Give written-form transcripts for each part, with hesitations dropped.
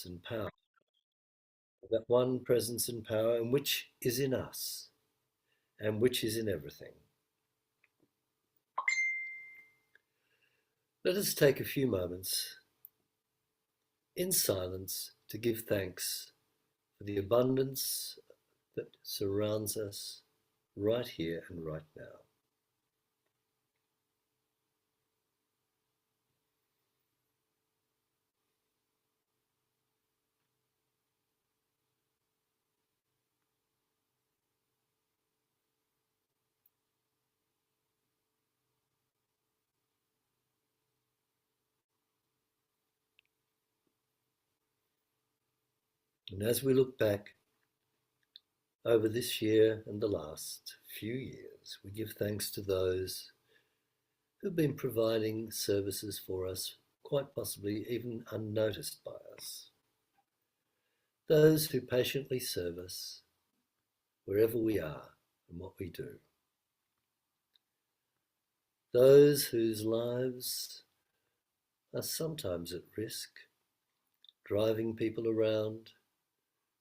presence and power, that one presence and power, and which is in us and which is in everything. Let us take a few moments in silence to give thanks for the abundance that surrounds us right here and right now. And as we look back over this year and the last few years, we give thanks to those who've been providing services for us, quite possibly even unnoticed by us. Those who patiently serve us wherever we are and what we do. Those whose lives are sometimes at risk, driving people around,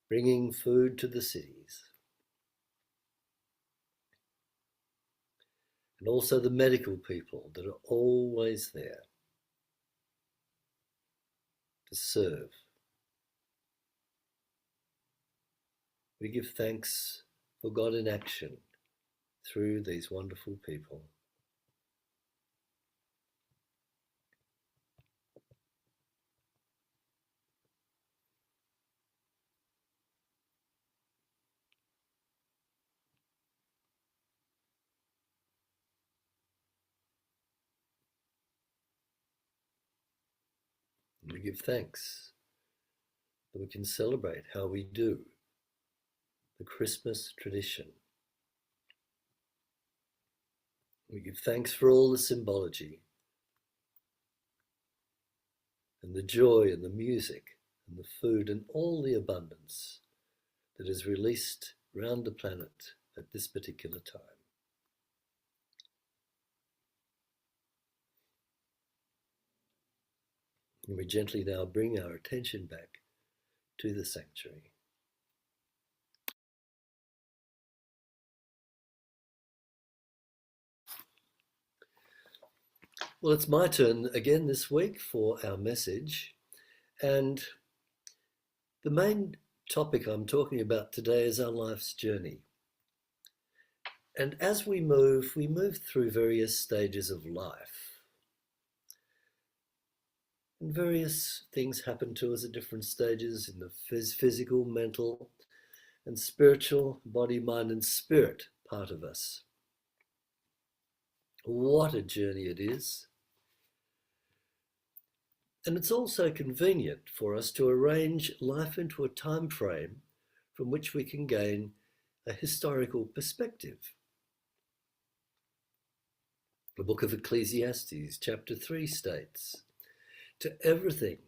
bringing food to the cities. And also the medical people that are always there to serve. We give thanks for God in action through these wonderful people. And we give thanks that we can celebrate how we do the Christmas tradition. We give thanks for all the symbology and the joy and the music and the food and all the abundance that is released round the planet at this particular time. And we gently now bring our attention back to the sanctuary. Well, it's my turn again this week for our message. And the main topic I'm talking about today is our life's journey. And as we move through various stages of life. And various things happen to us at different stages in the physical, mental, and spiritual, body, mind, and spirit part of us. What a journey it is. And it's also convenient for us to arrange life into a time frame from which we can gain a historical perspective. The book of Ecclesiastes, chapter 3 states, "To everything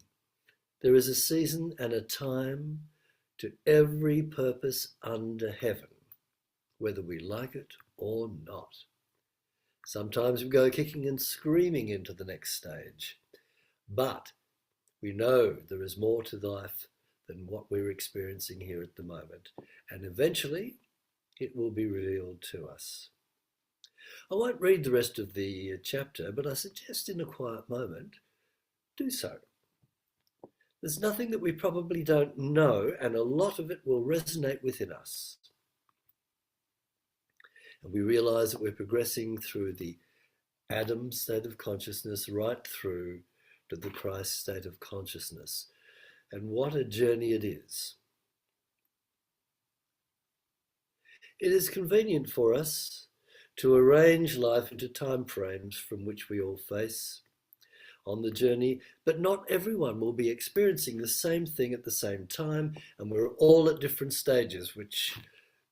there is a season and a time to every purpose under heaven, whether we like it or not." Sometimes we go kicking and screaming into the next stage, but we know there is more to life than what we're experiencing here at the moment, and eventually it will be revealed to us. I won't read the rest of the chapter, but I suggest in a quiet moment, do so. There's nothing that we probably don't know, and a lot of it will resonate within us. And we realize that we're progressing through the Adam state of consciousness right through to the Christ state of consciousness. And what a journey it is. It is convenient for us to arrange life into time frames from which we all face on the journey, but not everyone will be experiencing the same thing at the same time, and we're all at different stages, which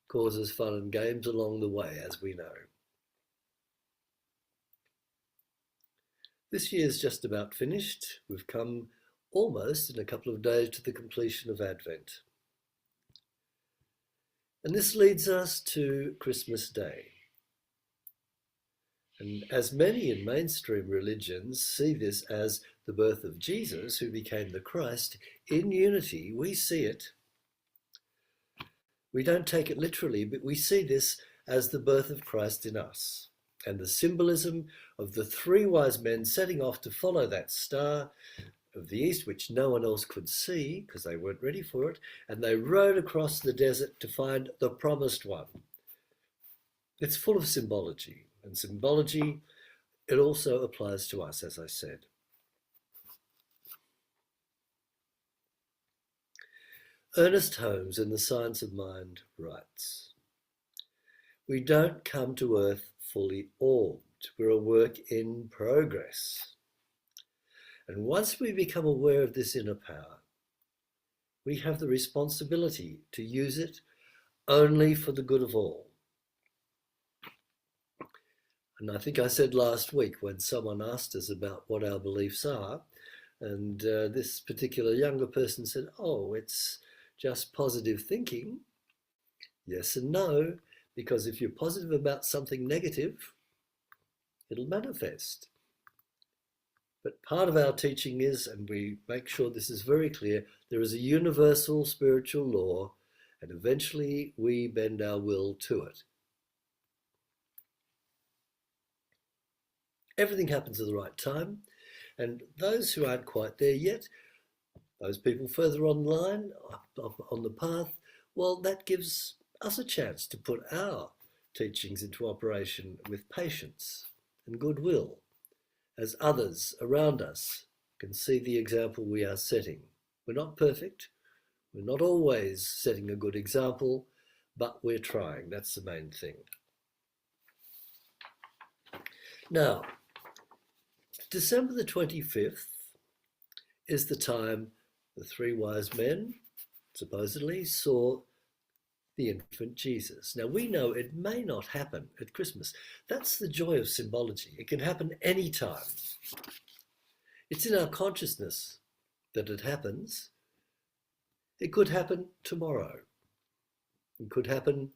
causes fun and games along the way, as we know. This year's just about finished. We've come almost in a couple of days to the completion of Advent. And this leads us to Christmas Day. And as many in mainstream religions see this as the birth of Jesus, who became the Christ, in unity, we see it. We don't take it literally, but we see this as the birth of Christ in us. And the symbolism of the three wise men setting off to follow that star of the east, which no one else could see because they weren't ready for it, and they rode across the desert to find the promised one. It's full of symbology, and symbology, it also applies to us, as I said. Ernest Holmes, in The Science of Mind, writes, "We don't come to Earth fully orbed. We're a work in progress. And once we become aware of this inner power, we have the responsibility to use it only for the good of all." And I think I said last week when someone asked us about what our beliefs are, and this particular younger person said, "Oh, it's just positive thinking." Yes and no, because if you're positive about something negative, it'll manifest. But part of our teaching is, and we make sure this is very clear, there is a universal spiritual law, and eventually we bend our will to it. Everything happens at the right time, and those who aren't quite there yet, those people further online, up on the path, well, that gives us a chance to put our teachings into operation with patience and goodwill, as others around us can see the example we are setting. We're not perfect. We're not always setting a good example, but we're trying. That's the main thing. Now, December the 25th is the time the three wise men supposedly saw the infant Jesus. Now, we know it may not happen at Christmas. That's the joy of symbology. It can happen any time. It's in our consciousness that it happens. It could happen tomorrow. It could happen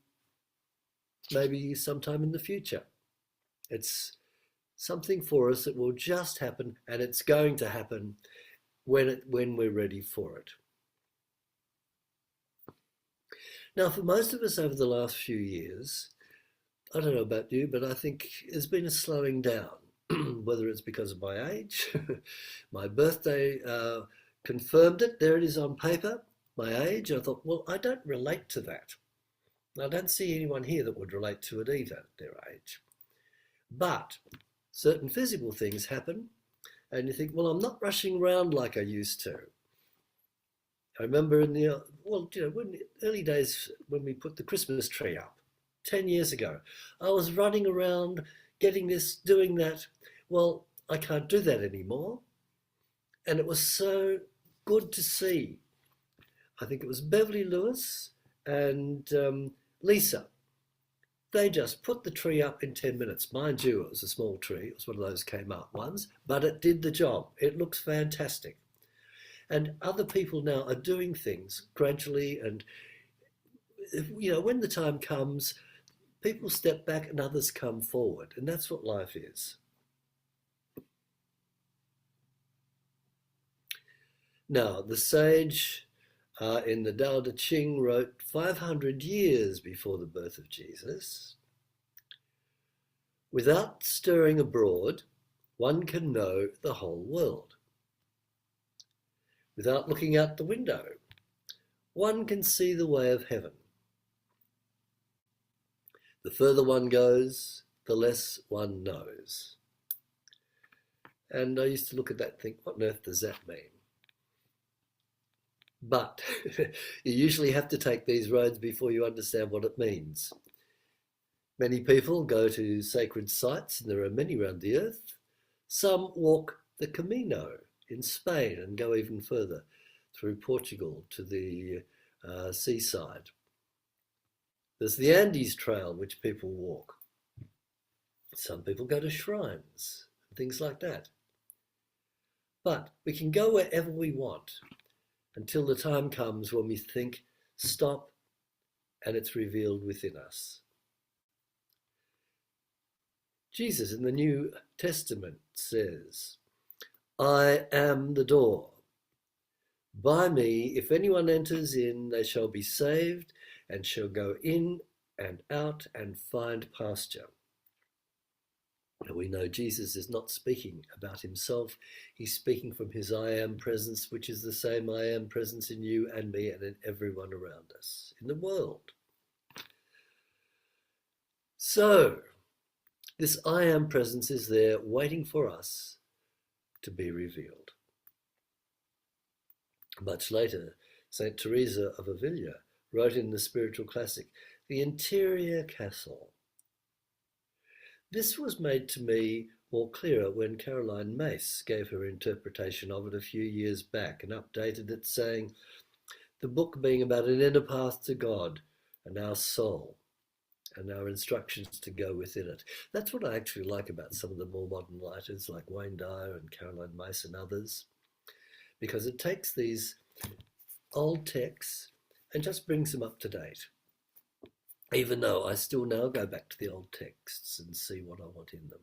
maybe sometime in the future. It's something for us that will just happen, and it's going to happen when we're ready for it. Now, for most of us over the last few years, I don't know about you, but I think there's been a slowing down, whether it's because of my age. My birthday confirmed it. There it is on paper, my age. I thought, well, I don't relate to that. I don't see anyone here that would relate to it either, their age. But certain physical things happen, and you think, well, I'm not rushing around like I used to. I remember in the, early days when we put the Christmas tree up, 10 years ago, I was running around getting this, doing that. Well, I can't do that anymore. And it was so good to see. I think it was Beverly Lewis and Lisa. They just put the tree up in 10 minutes. Mind you, it was a small tree. It was one of those came up ones, but it did the job. It looks fantastic. And other people now are doing things gradually, and when the time comes, people step back and others come forward, and that's what life is. Now, the sage in the Tao Te Ching wrote 500 years before the birth of Jesus, "Without stirring abroad, one can know the whole world. Without looking out the window, one can see the way of heaven. The further one goes, the less one knows." And I used to look at that and think, what on earth does that mean? But you usually have to take these roads before you understand what it means. Many people go to sacred sites, and there are many around the earth. Some walk the Camino in Spain and go even further through Portugal to the seaside. There's the Andes Trail, which people walk. Some people go to shrines and things like that. But we can go wherever we want until the time comes when we think, stop, and it's revealed within us. Jesus in the New Testament says, I am the door. By me, if anyone enters in, they shall be saved and shall go in and out and find pasture. And we know Jesus is not speaking about himself. He's speaking from his I am presence, which is the same I am presence in you and me and in everyone around us, in the world. So, this I am presence is there waiting for us to be revealed. Much later, Saint Teresa of Avila wrote in the spiritual classic, The Interior Castle. This was made to me more clearer when Caroline Myss gave her interpretation of it a few years back and updated it, saying, the book being about an inner path to God and our soul and our instructions to go within it. That's what I actually like about some of the more modern writers like Wayne Dyer and Caroline Myss and others, because it takes these old texts and just brings them up to date. Even though I still now go back to the old texts and see what I want in them.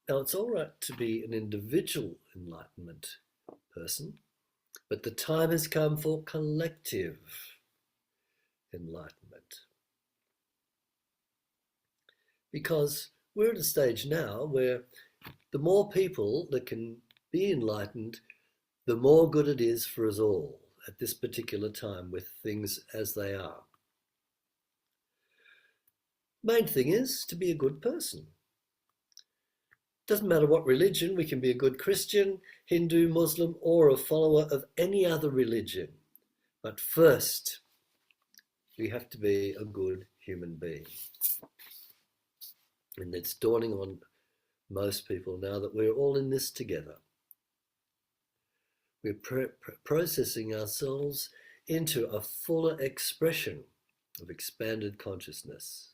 Now, it's all right to be an individual enlightenment person, but the time has come for collective enlightenment. Because we're at a stage now where the more people that can be enlightened, the more good it is for us all at this particular time with things as they are. Main thing is to be a good person. Doesn't matter what religion, we can be a good Christian, Hindu, Muslim, or a follower of any other religion. But first, we have to be a good human being. And it's dawning on most people now that we're all in this together. We're processing ourselves into a fuller expression of expanded consciousness.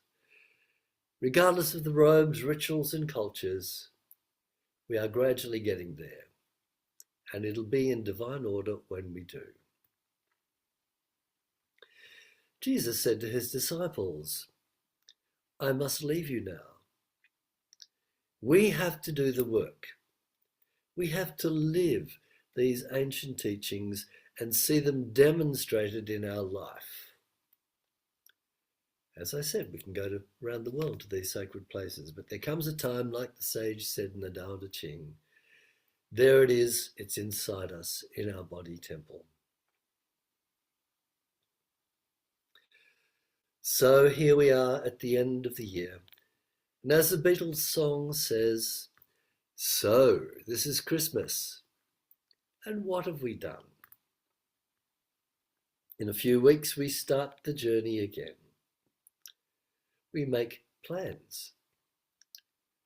Regardless of the robes, rituals, and cultures, we are gradually getting there, and it'll be in divine order when we do. Jesus said to his disciples, I must leave you now. We have to do the work. We have to live these ancient teachings and see them demonstrated in our life. As I said, we can go around the world to these sacred places, but there comes a time, like the sage said in the Tao Te Ching, there it is, it's inside us, in our body temple. So here we are at the end of the year, and as the Beatles song says, so this is Christmas. And what have we done? In a few weeks, we start the journey again. We make plans,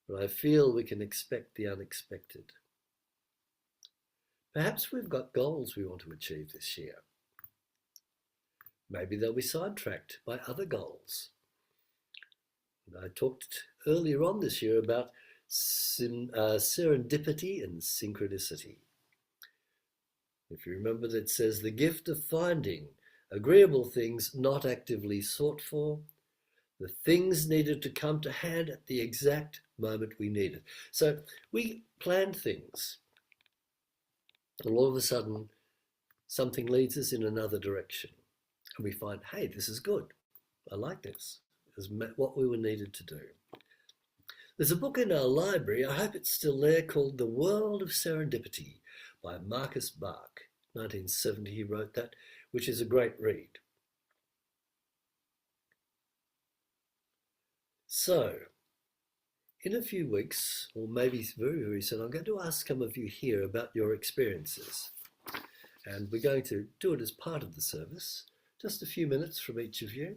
but I feel we can expect the unexpected. Perhaps we've got goals we want to achieve this year. Maybe they'll be sidetracked by other goals. And I talked earlier on this year about serendipity and synchronicity. If you remember, that says the gift of finding agreeable things not actively sought for, the things needed to come to hand at the exact moment we need it. So we plan things, and all of a sudden something leads us in another direction, and we find, hey, this is good. I like this. It's what we were needed to do. There's a book in our library, I hope it's still there, called The World of Serendipity by Marcus Bach. 1970 he wrote that, which is a great read. So, in a few weeks, or maybe very, very soon, I'm going to ask some of you here about your experiences. And we're going to do it as part of the service, just a few minutes from each of you.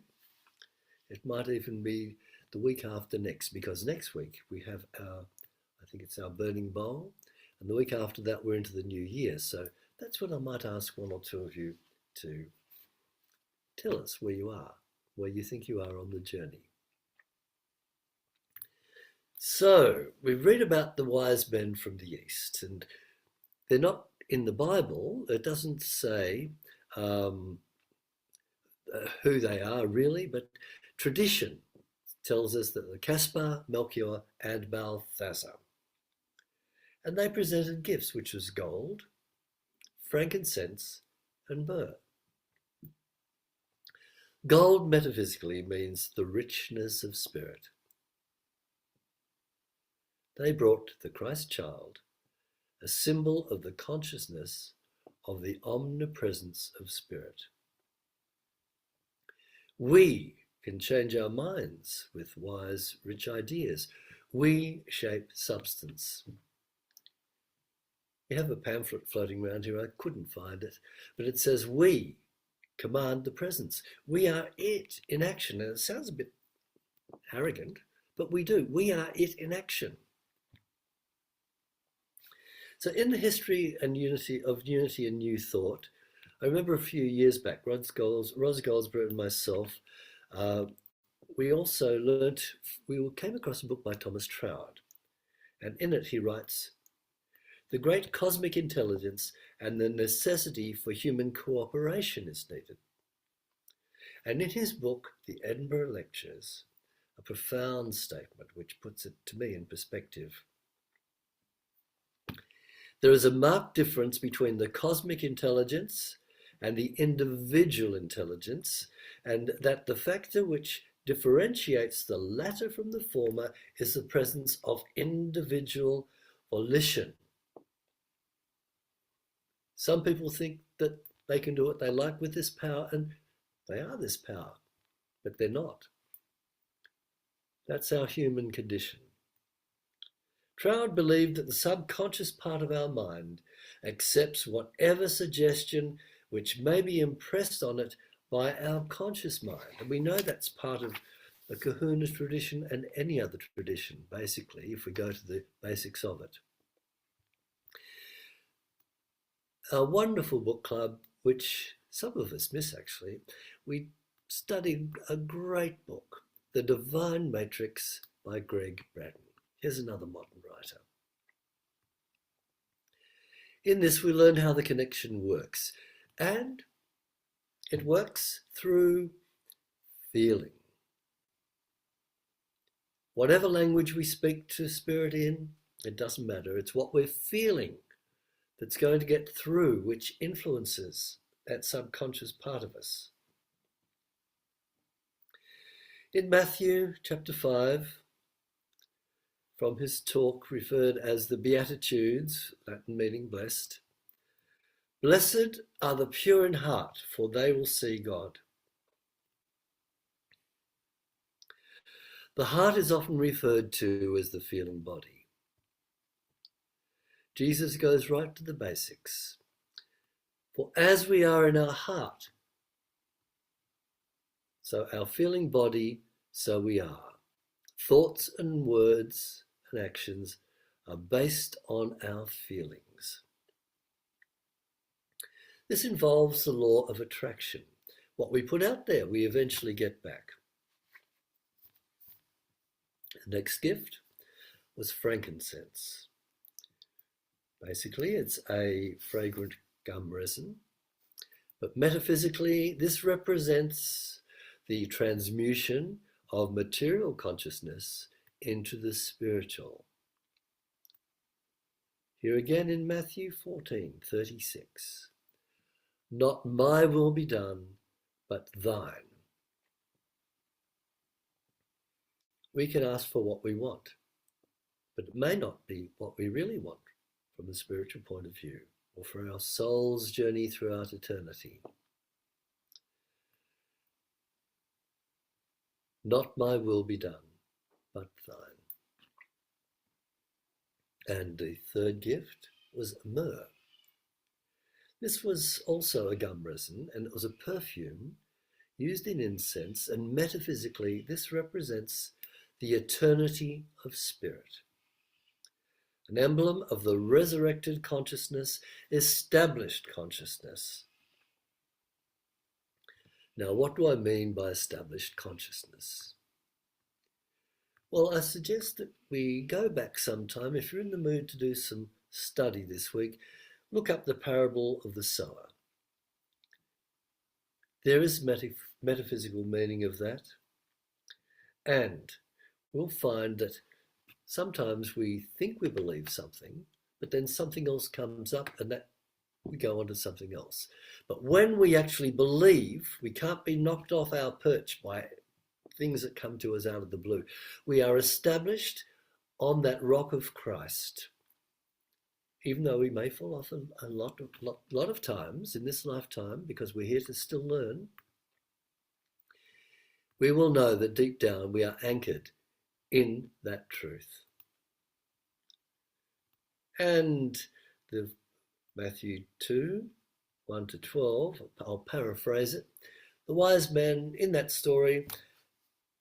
It might even be the week after next, because next week we have I think it's our Burning Bowl, and the week after that we're into the new year. So that's when I might ask one or two of you to tell us where you are, where you think you are on the journey. So we read about the wise men from the East, and they're not in the Bible. It doesn't say who they are really, but tradition tells us that the Caspar, Melchior, and Balthasar. And they presented gifts, which was gold, frankincense, and myrrh. Gold metaphysically means the richness of spirit. They brought the Christ child, a symbol of the consciousness of the omnipresence of spirit. We can change our minds with wise, rich ideas. We shape substance. We have a pamphlet floating around here. I couldn't find it, but it says, we command the presence. We are it in action. And it sounds a bit arrogant, but we do. We are it in action. So in the history and unity and new thought, I remember a few years back, Ros Goldsborough and myself, we came across a book by Thomas Troward, and in it he writes, the great cosmic intelligence and the necessity for human cooperation is needed. And in his book, The Edinburgh Lectures, a profound statement which puts it to me in perspective. There is a marked difference between the cosmic intelligence and the individual intelligence, and that the factor which differentiates the latter from the former is the presence of individual volition. Some people think that they can do what they like with this power, and they are this power, but they're not. That's our human condition. Troward believed that the subconscious part of our mind accepts whatever suggestion which may be impressed on it by our conscious mind. And we know that's part of the Kahuna tradition and any other tradition, basically, if we go to the basics of it. A wonderful book club, which some of us miss actually, we studied a great book, The Divine Matrix by Greg Braden. Here's another modern writer. In this, we learn how the connection works, and it works through feeling. Whatever language we speak to spirit in, it doesn't matter. It's what we're feeling that's going to get through, which influences that subconscious part of us. In Matthew chapter 5, from his talk referred as the Beatitudes, Latin meaning blessed, blessed are the pure in heart, for they will see God. The heart is often referred to as the feeling body. Jesus goes right to the basics. For as we are in our heart, so our feeling body, so we are. Thoughts and words and actions are based on our feelings. This involves the law of attraction. What we put out there, we eventually get back. The next gift was frankincense. Basically, it's a fragrant gum resin, but metaphysically, this represents the transmutation of material consciousness into the spiritual. Here again in Matthew 14:36, not my will be done, but thine. We can ask for what we want, but it may not be what we really want from a spiritual point of view, or for our soul's journey throughout eternity. Not my will be done, but thine. And the third gift was myrrh. This was also a gum resin, and it was a perfume used in incense, and metaphysically this represents the eternity of spirit. An emblem of the resurrected consciousness, established consciousness. Now, what do I mean by established consciousness? Well, I suggest that we go back sometime. If you're in the mood to do some study this week, look up the parable of the sower. There is metaphysical meaning of that. And we'll find that sometimes we think we believe something, but then something else comes up and that we go on to something else. But when we actually believe, we can't be knocked off our perch by things that come to us out of the blue. We are established on that rock of Christ. Even though we may fall off a lot of times in this lifetime, because we're here to still learn, we will know that deep down we are anchored in that truth. And the Matthew 2, 1 to 12, I'll paraphrase it. The wise men in that story,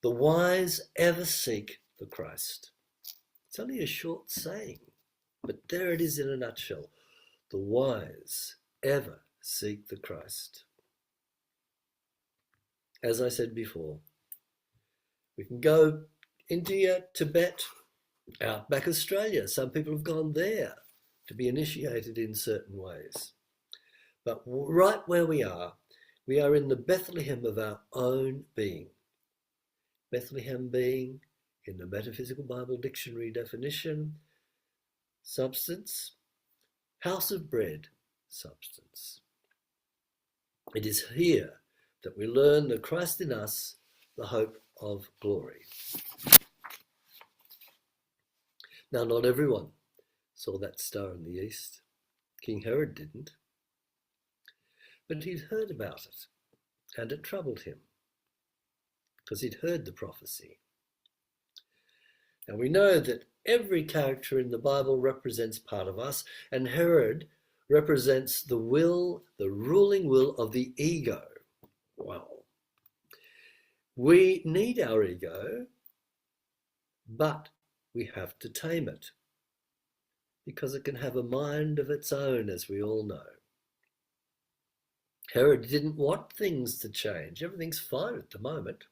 the wise ever seek the Christ. It's only a short saying, but there it is in a nutshell. The wise ever seek the Christ. As I said before, we can go India, Tibet, outback Australia. Some people have gone there to be initiated in certain ways. But right where we are in the Bethlehem of our own being. Bethlehem being, in the Metaphysical Bible Dictionary definition, substance, house of bread, substance. It is here that we learn the Christ in us, the hope of glory. Now, not everyone saw that star in the east. King Herod didn't. But he'd heard about it, and it troubled him, because he'd heard the prophecy. And we know that every character in the Bible represents part of us, and Herod represents the will, the ruling will of the ego. Wow. We need our ego, but we have to tame it, because it can have a mind of its own, as we all know. Herod didn't want things to change. Everything's fine at the moment.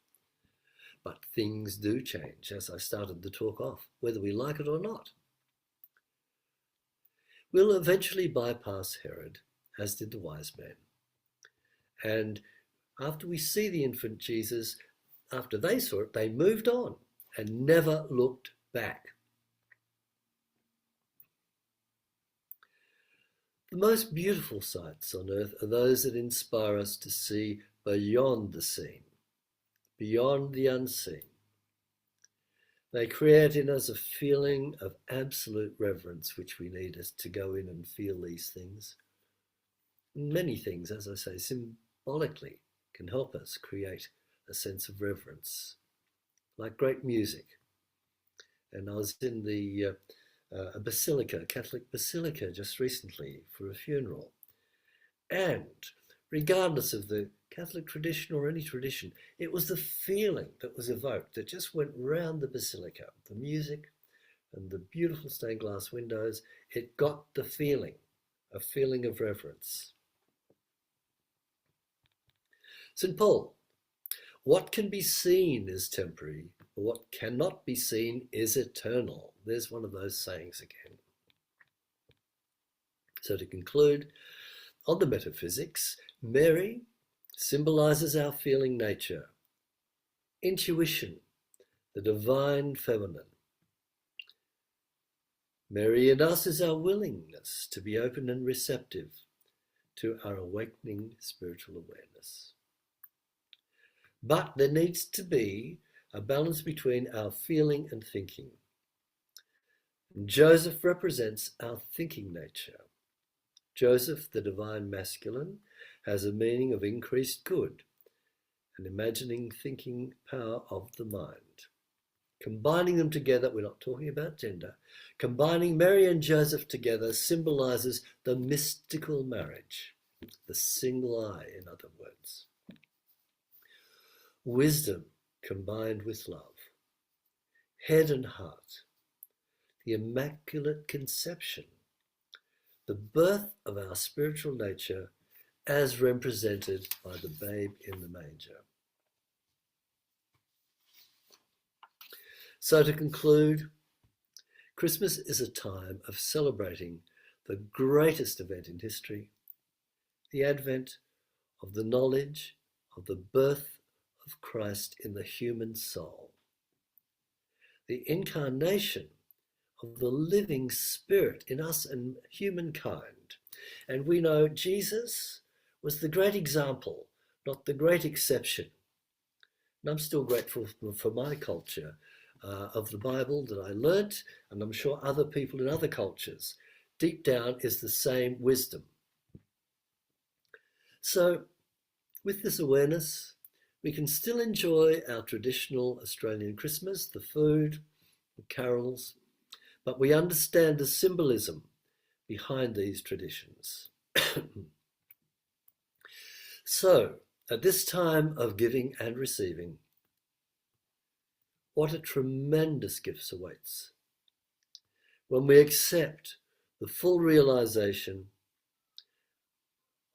But things do change, as I started the talk off, whether we like it or not. We'll eventually bypass Herod, as did the wise men. And after we see the infant Jesus, after they saw it, they moved on and never looked back. The most beautiful sights on earth are those that inspire us to see beyond the seen, beyond the unseen. They create in us a feeling of absolute reverence, which we need us to go in and feel these things. Many things, as I say, symbolically can help us create a sense of reverence, like great music. And I was in a basilica, a Catholic basilica, just recently for a funeral. And regardless of the Catholic tradition or any tradition, it was the feeling that was evoked that just went round the basilica. The music and the beautiful stained glass windows, it got the feeling, a feeling of reverence. St. Paul, what can be seen is temporary, but what cannot be seen is eternal. There's one of those sayings again. So to conclude, on the metaphysics, Mary symbolizes our feeling nature, intuition, the divine feminine. Mary in us is our willingness to be open and receptive to our awakening spiritual awareness. But there needs to be a balance between our feeling and thinking. Joseph represents our thinking nature. Joseph, the divine masculine, has a meaning of increased good, an imagining thinking power of the mind. Combining them together, we're not talking about gender, combining Mary and Joseph together symbolizes the mystical marriage, the single eye, in other words. Wisdom combined with love, head and heart, the immaculate conception, the birth of our spiritual nature as represented by the babe in the manger. So to conclude, Christmas is a time of celebrating the greatest event in history, the advent of the knowledge of the birth of Christ in the human soul. the incarnation of the living Spirit in us and humankind. And we know Jesus was the great example, not the great exception. And I'm still grateful for my culture of the Bible that I learnt, and I'm sure other people in other cultures, deep down is the same wisdom. So with this awareness, we can still enjoy our traditional Australian Christmas, the food, the carols, but we understand the symbolism behind these traditions. So, at this time of giving and receiving, what a tremendous gift awaits when we accept the full realization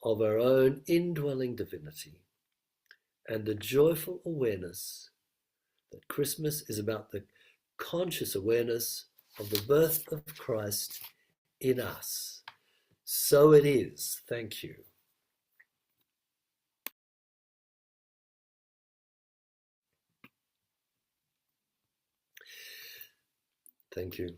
of our own indwelling divinity and the joyful awareness that Christmas is about the conscious awareness of the birth of Christ in us. So it is. Thank you. Thank you.